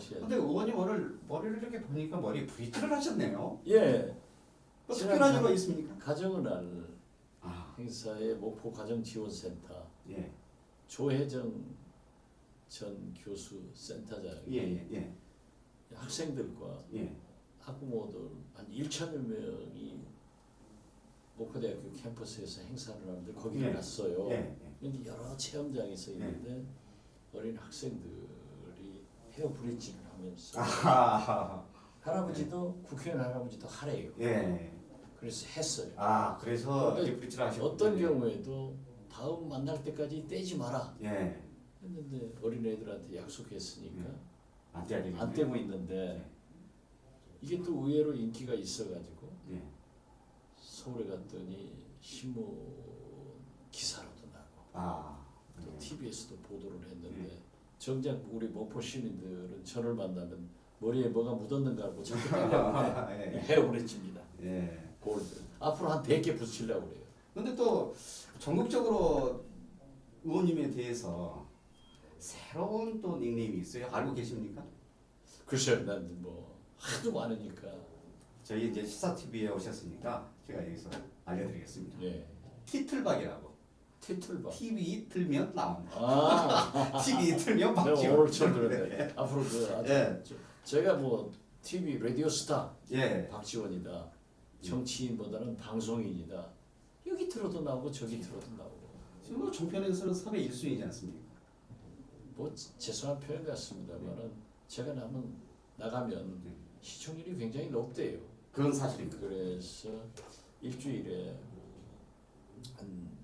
하셔야죠. 근데 의원님 오늘 머리를 이렇게 보니까 머리에 브릿지를 하셨네요. 예. 뭐 특별한 이유가 지난 있습니까? 가정의 날 아, 행사에 목포 가정지원센터 예, 조혜정 전 교수 센터장이 예, 예, 학생들과 예, 학부모들 한 1천여 명이 목포대학교 캠퍼스에서 행사를 하는데 거기를 예. 갔어요. 예, 근데 여러 체험장이 서 있는데 어린 학생들이 헤어 브릿지를 하면서 아하, 할아버지도 국회의원 할아버지도 하래요. 예. 그래서 했어요. 아, 그래서 근데 이렇게 브릿지를 하셨군요. 어떤 경우에도 다음 만날 때까지 떼지 마라 예, 했는데 어린애들한테 약속했으니까 안 떼야 되겠네. 안 떼고 있는데 이게 또 의외로 인기가 있어가지고 예, 서울에 갔더니 신문 기사로도 나고 아, 또 TV에서도 보도를 했는데 예. 정작 우리 목포 시민들은 저를 만나면 머리에 뭐가 묻었는가 하고 자꾸 떼려고 예, 헤어브릿지입니다. 예. 골드. 앞으로 한 100개 붙이려고 그래요. 근데 또 전국적으로 의원님에 대해서 새로운 또 닉네임이 있어요. 알고 계십니까? 글쎄요, 난 뭐 하도 많으니까. 저희 이제 시사 TV에 오셨으니까 제가 여기서 알려드리겠습니다. 예. 티틀박이라고. 티틀박. TV 틀면 나옵니다. 아, TV 틀면 내가 박지원. 오늘 처음 들었네. 앞으로 그 아주 예. 제가 뭐 TV 라디오 스타 예. 박지원이다. 정치인보다는 방송인이다. 여기 틀어도 나오고 저기 틀어도 나오고. 지금 뭐 종편에서는 섭외 1순위지 않습니까? 뭐 죄송한 표현 같습니다만은 제가 나가면 시청률이 굉장히 높대요. 그건 사실입니다. 그래서 일주일에 한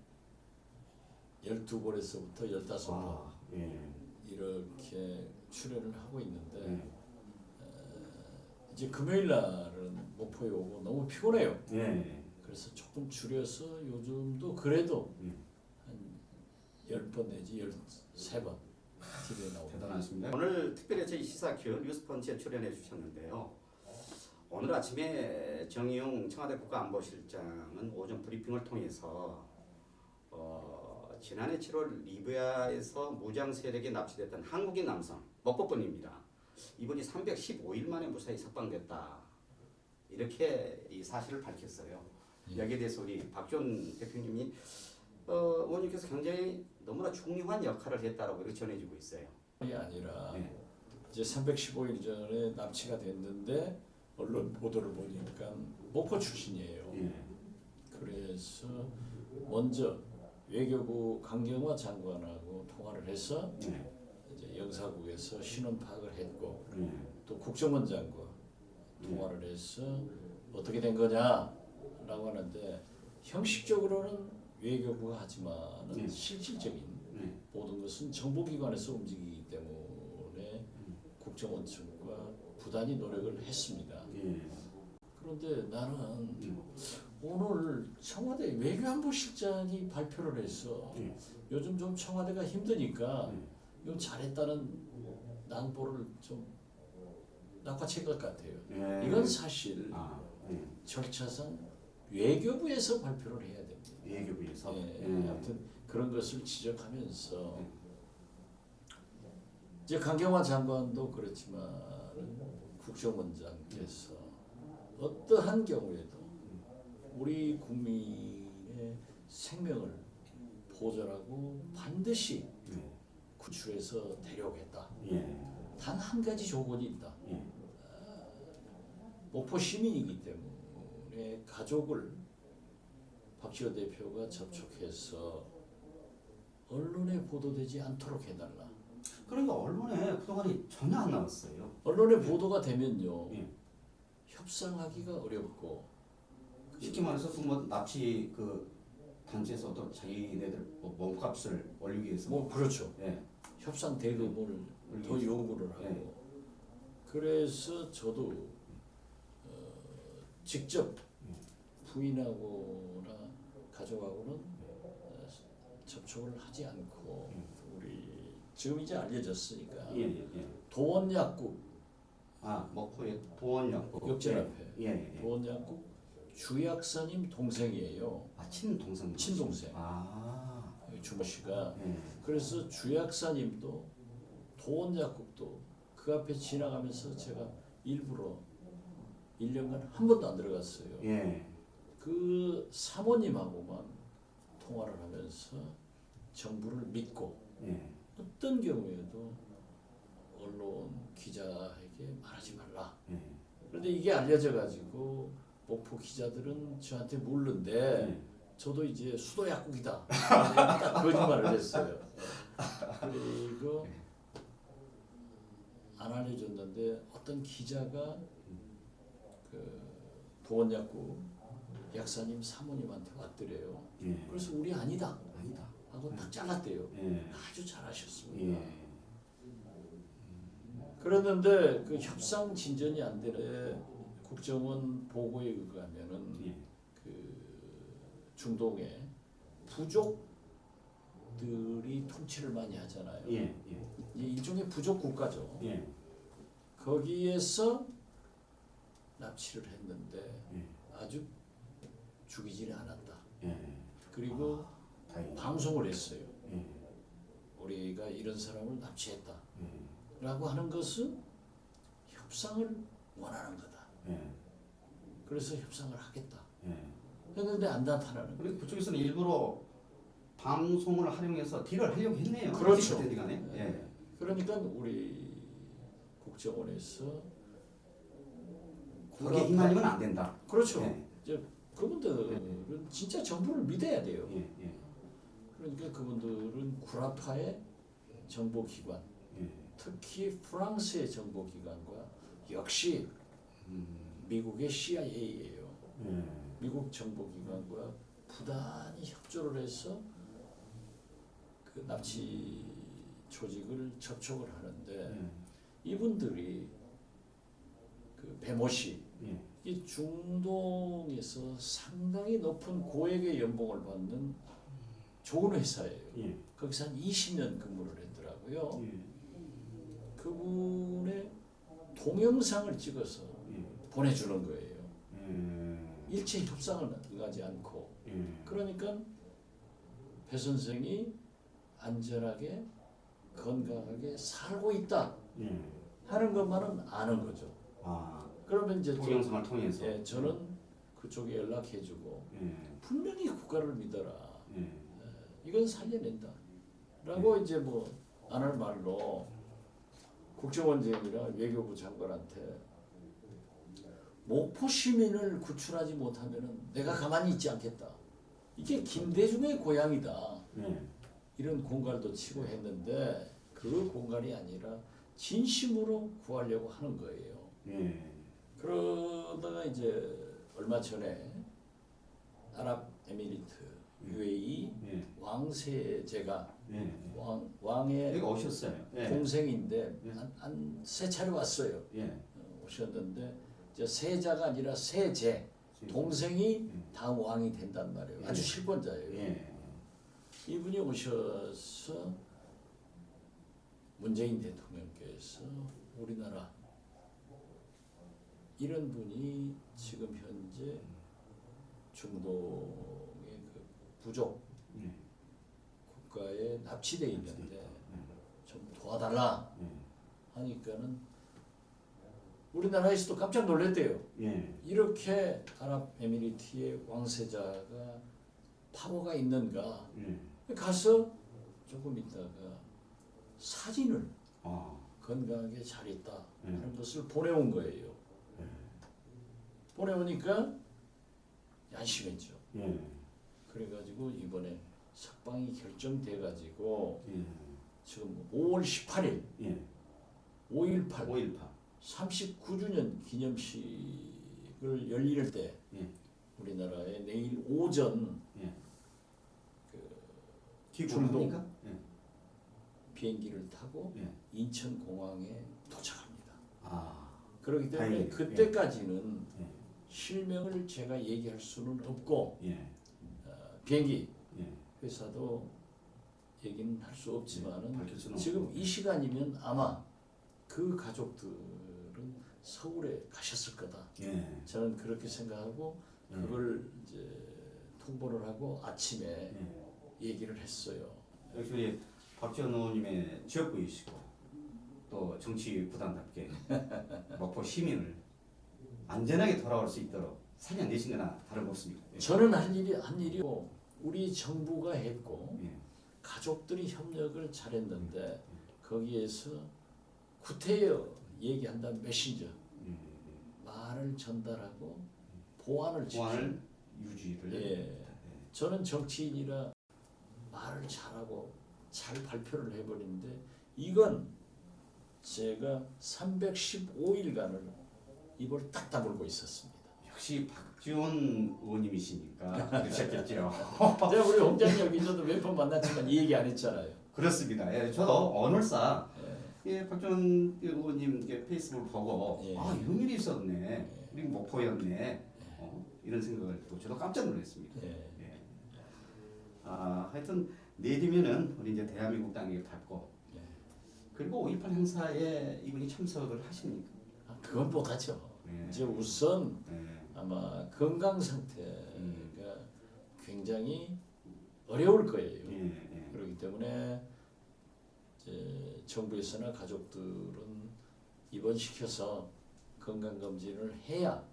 12번에서부터 15번 아, 예. 이렇게 출연을 하고 있는데 예. 이제 금요일 날은 목포에 오고 너무 피곤해요. 예. 그래서 조금 줄여서 요즘도 그래도 예. 한 10번 내지 13번 TV에 나오고. 대단하십니다. 오늘 특별히 저희 시사큐 뉴스펀치에 출연해 주셨는데요. 오늘 아침에 정의용 청와대 국가안보실장은 오전 브리핑을 통해서 지난해 7월 리비아에서 무장 세력에 납치됐던 한국인 남성 목포분입니다. 이분이 315일 만에 무사히 석방됐다. 이렇게 이 사실을 밝혔어요. 여기에 대해서 우리 박지원 대표님이 의원님께서 굉장히 너무나 중요한 역할을 했다라고 이렇게 전해지고 있어요. 이 아니라 네. 이제 315일 전에 납치가 됐는데 언론 보도를 보니까 목포 출신이에요. 예. 그래서 먼저 외교부 강경화 장관하고 통화를 해서 예. 이제 영사국에서 신원 파악을 했고 예. 또 국정원장과 통화를 해서 어떻게 된 거냐라고 하는데 형식적으로는 외교부가 하지만은 네. 실질적인 네. 모든 것은 정보기관에서 움직이기 때문에 국정원청과 부단히 노력을 했습니다. 예. 그런데 나는 오늘 청와대 외교안보실장이 발표를 해서 예. 요즘 좀 청와대가 힘드니까 예. 이건 잘했다는 낭보를 좀 낚아챈 것 같아요. 예. 이건 사실 아, 예. 절차상 외교부에서 발표를 해야 됩니다. 외교부에서. 예, 예. 아무튼 그런 것을 지적하면서 이제 강경화 장관도 그렇지만 국정원장께서 어떠한 경우에도 우리 국민의 생명을 보존하고 반드시 예. 구출해서 데려오겠다. 예. 단 한 가지 조건이 있다. 예. 목포 시민이기 때문에 가족을 박지원 대표가 접촉해서 언론에 보도되지 않도록 해달라. 그러니까 언론에 그동안에 전혀 안 나왔어요. 언론에 보도가 되면요 예. 협상하기가 어렵고 쉽게 말해서 뭐 납치 그 단체에서 어떤 자기네들 뭐 몸값을 올리기 위해서 뭐 그렇죠. 예. 협상 대금을 더 요구를 하고 예. 그래서 저도 직접 부인하거나 가족하고는 접촉을 하지 않고 우리 지금 이제 알려졌으니까 예. 예. 예. 도원약국 아, 목포의 도원역 역전 앞에 예. 예. 도원약국 주약사님 동생이에요. 아, 친동생. 친동생. 아. 주모 씨가 예. 그래서 주약사님도 도원약국도 그 앞에 지나가면서 제가 일부러 1년간 한 번도 안 들어갔어요. 예. 그 사모님하고만 통화를 하면서 정부를 믿고 예. 어떤 경우에도 언론 기자에게 말하지 말라. 예. 그런데 이게 알려져 가지고 목포 기자들은 저한테 묻는데 예. 저도 이제 수도 약국이다. 딱 거짓말을 했어요. 그리고 안 알려줬는데 어떤 기자가 그 도원약국 약사님 사모님한테 왔더래요. 예. 그래서 우리 아니다 아니다. 하고 딱 잘랐대요. 예. 아주 잘하셨습니다. 예. 그랬는데 그 협상 진전이 안 되네. 국정원 보고에 의하면은 예. 그 중동에 부족들이 통치를 많이 하잖아요. 예. 예. 이 일종의 부족 국가죠. 예. 거기에서 납치를 했는데 예. 아주 죽이지는 않았다. 예. 그리고 다행이다. 방송을 했어요. 예. 우리가 이런 사람을 납치했다. 예. 라고 하는 것은 협상을 원하는 거다. 예. 그래서 협상을 하겠다. 예. 했는데 안 나타나는 거예요. 그리고 그쪽에서는 일부러 방송을 활용해서 딜을 하려고 했네요. 그렇죠. 어쨌든 간에. 예. 그러니까 우리 국정원에서 거기에 임하면 안 된다. 그렇죠. 예. 이제 그분들은 진짜 정부를 믿어야 돼요. 예. 예. 그러니까 그분들은 구라파의 정보기관, 예. 특히 프랑스의 정보기관과 역시 미국의 CIA예요. 예. 미국 정보기관과 부단히 협조를 해서 그 납치 조직을 접촉을 하는데 예. 이분들이 그 배모 씨, 예. 이 중동에서 상당히 높은 고액의 연봉을 받는 좋은 회사예요. 예. 거기서 한 20년 근무를 했더라고요. 예. 그분의 동영상을 찍어서 예. 보내주는 거예요. 예. 일체 협상을 응하지 않고. 예. 그러니까 배 선생이 안전하게 건강하게 살고 있다 예. 하는 것만은 아는 거죠. 아, 그러면 이제 동영상을 통해서. 예, 저는 그쪽에 연락해주고 예. 분명히 국가를 믿어라. 예. 이건 살려낸다. 라고 이제 뭐 안 할 말로 국정원장이나 외교부 장관한테 목포 시민을 구출하지 못하면은 내가 가만히 있지 않겠다. 이게 김대중의 고향이다. 예. 이런 공갈도 치고 했는데 그 공갈이 아니라 진심으로 구하려고 하는 거예요. 예. 그러다가 이제 얼마 전에 아랍에미리트 UAE 예. 왕세제가 예. 왕의 여기 오셨어요. 예. 동생인데 예. 한 세 차례 왔어요. 예. 오셨는데 이제 세자가 아니라 세제 동생이 다음 왕이 된단 말이에요. 예. 아주 실권자예요. 예. 이분이 오셔서 문재인 대통령께서 우리나라 이런 분이 지금 현재 중동의 그 부족 예. 국가에 납치돼 있는데 좀 도와달라 하니까는 우리나라에서도 깜짝 놀랐대요. 예. 이렇게 아랍에미리트의 왕세자가 파워가 있는가? 예. 가서 조금 있다가 사진을 아. 건강하게 잘 있다 하는 것을 보내온 거예요. 보내오니까 양심했죠. 예. 그래가지고 이번에 석방이 결정돼가지고 예. 지금 5월 18일 예. 5.18 5.18. 39주년 기념식을 열릴 때 예. 우리나라에 내일 오전 예. 중동. 중동입니까? 예. 비행기를 타고 예. 인천공항에 도착합니다. 아. 그렇기 때문에 다행이네요. 그때까지는 예. 실명을 제가 얘기할 수는 없고 예. 비행기 예. 회사도 얘기는 할 수 없지만은 밝힐 수는 지금 없고. 이 시간이면 아마 그 가족들은 서울에 가셨을 거다. 예. 저는 그렇게 생각하고 그걸 이제 통보를 하고 아침에 예. 얘기를 했어요. 역시 우리 박지원 의원님의 지역구이시고 또 정치 구단답게 목포 시민을 안전하게 돌아올 수 있도록 살려내신 거나 다름없습니다. 예. 저는 한 일이고 우리 정부가 했고 예. 가족들이 협력을 잘했는데 거기에서 구태여 얘기한다는 메신저 말을 전달하고 보안을 보안을 지키는. 유지를. 예. 저는 정치인이라 말을 잘하고 잘 발표를 해버리는데 이건 제가 315일간을 입을 딱 다물고 있었습니다. 역시 박지원 의원님이시니까 그러셨겠죠. 제가 우리 홍장님 여기서도 몇 번 만났지만 이 얘기 안 했잖아요. 그렇습니다. 예, 저도 오늘사 예. 예, 박지원 의원님 페이스북을 보고 예. 아 이런 일이 있었네. 우리 목포였네. 이런 생각을 또 저도 깜짝 놀랐습니다. 예. 예. 하여튼 내리면은 우리 이제 대한민국 땅에 밟고 예. 그리고 5.18 행사에 이분이 참석을 하십니까? 그건 못하죠. 예. 이제 우선 예. 아마 건강 상태가 굉장히 어려울 거예요. 예. 예. 그렇기 때문에 이제 정부에서나 가족들은 입원시켜서 건강검진을 해야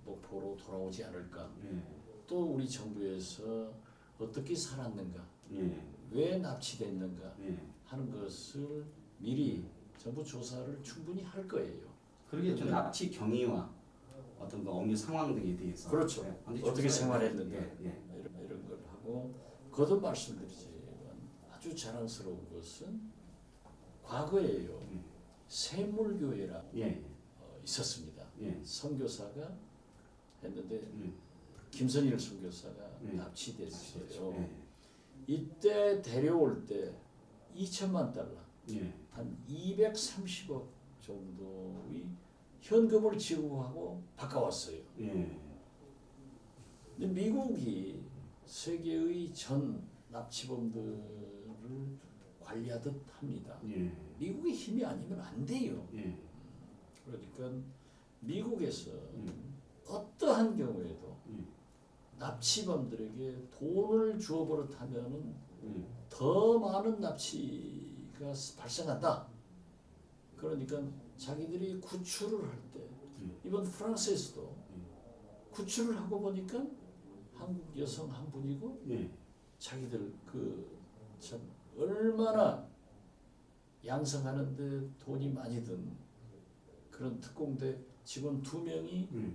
목포로 돌아오지 않을까. 예. 또 우리 정부에서 어떻게 살았는가, 예. 왜 납치됐는가 예. 하는 것을 미리 정부 조사를 충분히 할 거예요. 그러게 좀 납치 경위와 어떤 그 업무 상황 등에 대해서 그렇죠. 반드시 어떻게 조사해야 생활했는가 예. 예. 이런 걸 하고 거듭 말씀드리지만 아주 자랑스러운 것은 과거에요. 샘물교회라 예. 있었습니다. 예. 선교사가 했는데 음. 김선일 선교사가 예. 납치됐어요. 예. 이때 데려올 때 2천만 달러, 예. 한 230억 정도의 현금을 지급하고 바꿔왔어요. 예. 근데 미국이 세계의 전 납치범들을 관리하듯 합니다. 예. 미국의 힘이 아니면 안 돼요. 예. 그러니까 미국에서 어떠한 경우에도 납치범들에게 돈을 주어버릇하면은 더 많은 납치가 발생한다. 그러니까 자기들이 구출을 할 때 이번 프랑스에서도 구출을 하고 보니까 한국 여성 한 분이고 예. 자기들 그 참 얼마나 양성하는데 돈이 많이 든 그런 특공대 직원 2명이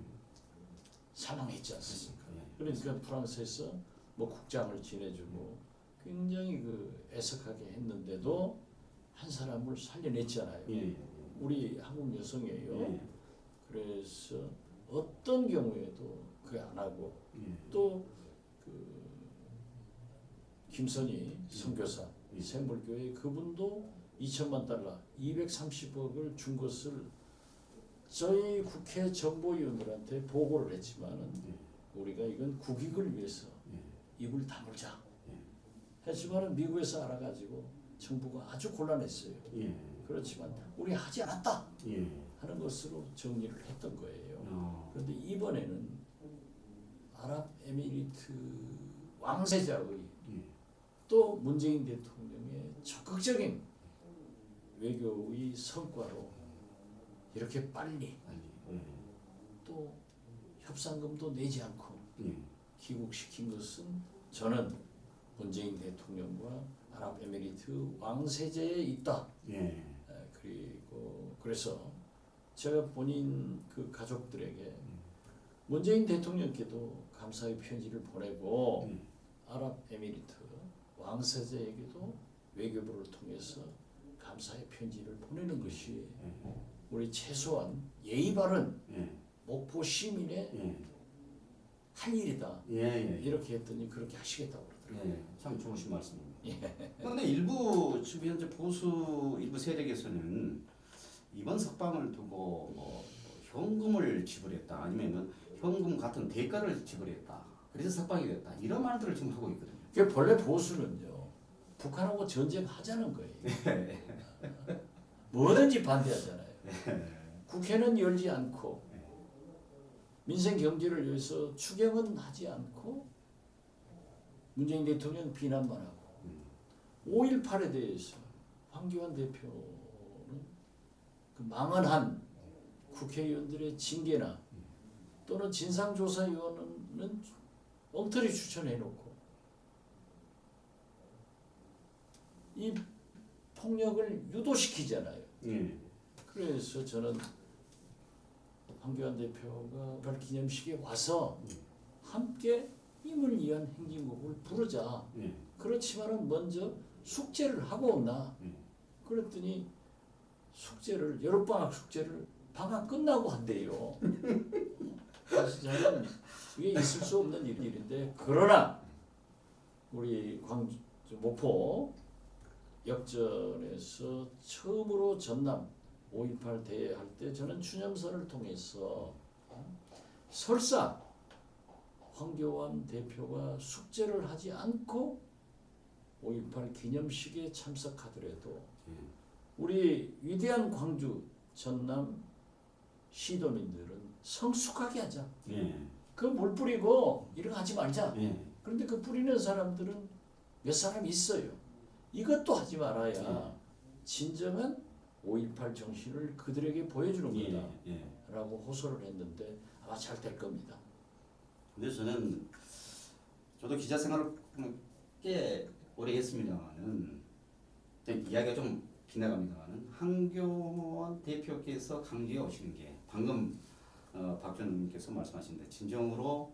사망했지 않습니까? 그러니까 프랑스에서 뭐 국장을 지내주고 굉장히 그 애석하게 했는데도 한 사람을 살려냈잖아요. 예. 우리 한국 여성이에요. 예. 그래서 어떤 경우에도 그게 안 하고 예. 또 그 김선희 선교사 샘물교회 그분도 2천만 달러 230억을 준 것을 저희 국회 정보위원들한테 보고를 했지만은 우리가 이건 국익을 위해서 입을 다물자 했지만은 미국에서 알아가지고 정부가 아주 곤란했어요. 예. 그렇지만 우리 하지 않았다 예. 하는 것으로 정리를 했던 거예요. 그런데 이번에는 아랍에미리트 왕세자의 또 문재인 대통령의 적극적인 외교의 성과로 이렇게 빨리 또 협상금도 내지 않고 귀국시킨 것은 저는 문재인 대통령과 아랍에미리트 왕세자에 있다. 예. 그리고 그래서 제가 본인 그 가족들에게 문재인 대통령께도 감사의 편지를 보내고 아랍에미리트 왕세자에게도 외교부를 통해서 감사의 편지를 보내는 것이 우리 최소한 예의 바른 목포 시민의 할 일이다. 이렇게 했더니 그렇게 하시겠다고 그러더라고요. 예. 참 좋으신 말씀입니다. 그런데 일부 지금 현재 보수 일부 세력에서는 이번 석방을 두고 뭐 현금을 지불했다 아니면은 현금 같은 대가를 지불했다. 그래서 석방이 됐다. 이런 말들을 지금 하고 있거든요. 그 본래 보수는요 북한하고 전쟁하자는 거예요. 뭐든지 반대하잖아요. 국회는 열지 않고 민생 경제를 위해서 추경은 하지 않고 문재인 대통령 비난만 하고 5.18에 대해서 황교안 대표는 그 망언 한 국회의원들의 징계나 또는 진상조사위원회는 엉터리 추천해놓고 이 폭력을 유도시키잖아요. 예. 그래서 저는 황교안 대표가 그런 기념식에 와서 함께 힘을 위한 행진곡을 부르자. 예. 그렇지만은 먼저 숙제를 하고 온나. 그랬더니 숙제를 여름방학 숙제를 방학 끝나고 한대요. 그래서 저는 이게 있을 수 없는 일인데 그러나 우리 광주 목포 역전에서 처음으로 전남 5.18 대회할 때 저는 추념선을 통해서 설사 황교안 대표가 숙제를 하지 않고 5.18 기념식에 참석하더라도 우리 위대한 광주 전남 시도민들은 성숙하게 하자. 예. 그 물 뿌리고 이런 거 하지 말자. 예. 그런데 그 뿌리는 사람들은 몇 사람 있어요. 이것도 하지 말아야 진정한 5.18 정신을 그들에게 보여주는 예. 거다. 예. 라고 호소를 했는데 아마 잘 될 겁니다. 근데 저도 기자 생활을 꽤 오래 했습니다만은 이야기가 좀 빗나갑니다만은 황교안 대표께서 강주에 오시는 게 방금 박준님께서 말씀하신 데 진정으로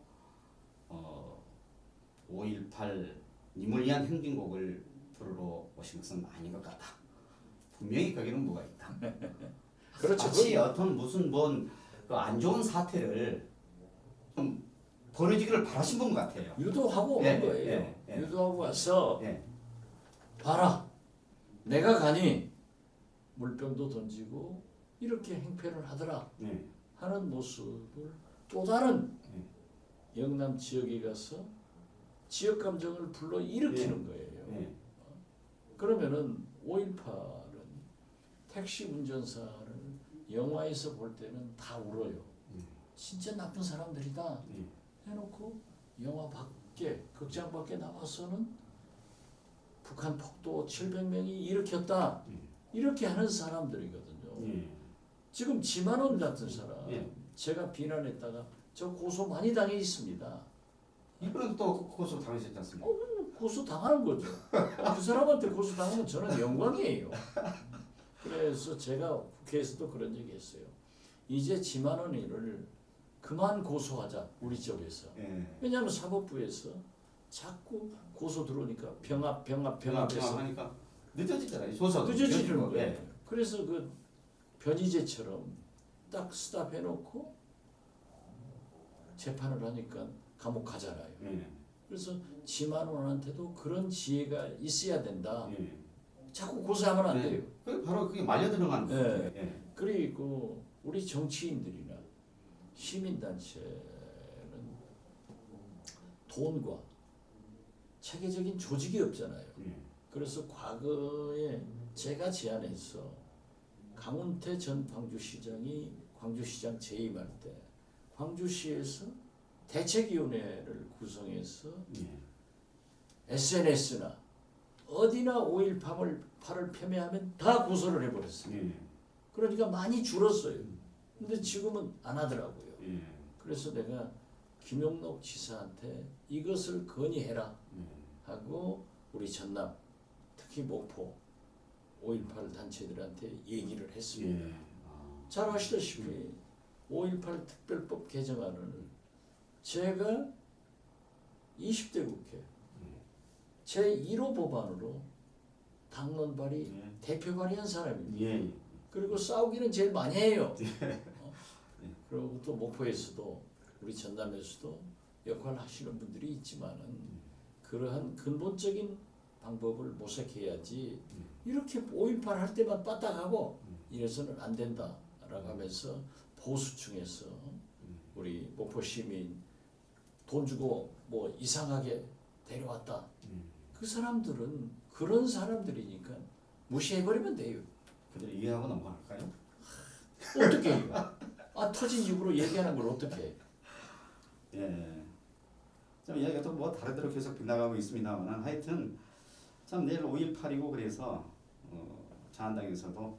5.18 님을 위한 행진곡을 부르러 오신 것은 아닌 것 같다. 분명히 거기는 뭐가 있다. 그렇죠. 마치 어떤 무슨 그 안 좋은 사태를 좀 벌어지기를 바라신 분 같아요. 유도하고 온 예, 거예요. 예, 예. 유도하고 와서 예. 봐라. 내가 가니 물병도 던지고 이렇게 행패를 하더라 예. 하는 모습을 또 다른 영남 지역에 가서 지역 감정을 불러 일으키는 거예요. 예. 그러면은 5.18은 택시 운전사를 영화에서 볼 때는 다 울어요. 진짜 나쁜 사람들이다 해놓고 영화 밖에 극장 밖에 나와서는 북한 폭도 700명이 일으켰다 이렇게 하는 사람들이거든요. 지금 지만원 같은 사람 제가 비난했다가 저 고소 많이 당해 있습니다. 이번에도 또 고소 당하셨지 않습니까? 고소 당하는 거죠. 그 사람한테 고소 당하면 저는 영광이에요. 그래서 제가 국회에서도 그런 얘기 했어요. 이제 지만원 일을 그만 고소하자 우리 쪽에서. 왜냐하면 사법부에서 자꾸 고소 들어오니까 병합해서 하니까 늦어지잖아요. 조사도 늦어지는 거예요. 그래서 그 변희재처럼 딱 스탑해놓고 재판을 하니까 감옥 가잖아요. 그래서 지만원한테도 그런 지혜가 있어야 된다. 자꾸 고소하면 안 돼요. 바로 그게 말려 들어가는 거예요. 그리고 우리 정치인들이나 시민단체는 돈과 체계적인 조직이 없잖아요. 그래서 과거에 제가 제안해서 강훈태 전 광주시장이 광주시장 재임할 때 광주시에서 대책위원회를 구성해서 SNS나 어디나 5.18을 폄훼하면 다 고소를 해버렸어요. 그러니까 많이 줄었어요. 근데 지금은 안 하더라고요. 그래서 내가 김용록 지사한테 이것을 건의해라 하고 우리 전남 특히 목포 5.18 단체들한테 얘기를 했습니다. 잘 아시다시피 5.18 특별법 개정안을 제가 20대 국회 제1호 법안으로 당론 발의, 대표 발의한 사람입니다. 그리고 싸우기는 제일 많이 해요. 그리고 또 목포에서도 우리 전남에서도 역할을 하시는 분들이 있지만은 그러한 근본적인 방법을 모색해야지 이렇게 5.18 할 때만 빠딱하고 이래서는 안 된다라고 하면서 보수층에서 우리 목포 시민 돈 주고 뭐 이상하게 데려왔다. 그 사람들은 그런 사람들이니까 무시해버리면 돼요. 그들 이해하고 넘어갈까요? 어떻게 해요? 터진 입으로 얘기하는 걸 어떻게 해? 좀 이야기가 또 뭐 다른 데로 계속 빗나가고 있습니다만 하여튼 참 내일 5.18이고 그래서 자한당에서도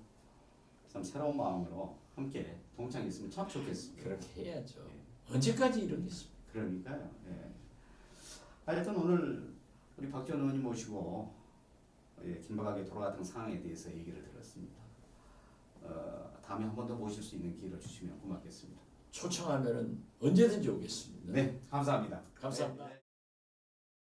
참 새로운 마음으로 함께 동참했으면 참 좋겠습니다. 그렇게 해야죠. 언제까지 이러겠습니까? 그러니까요. 예. 하여튼 오늘 우리 박지원 의원님 모시고 긴박하게 돌아가던 상황에 대해서 얘기를 들었습니다. 다음에 한 번 더 모실 수 있는 기회를 주시면 고맙겠습니다. 초청하면은 언제든지 오겠습니다. 네, 감사합니다. 감사합니다. 네.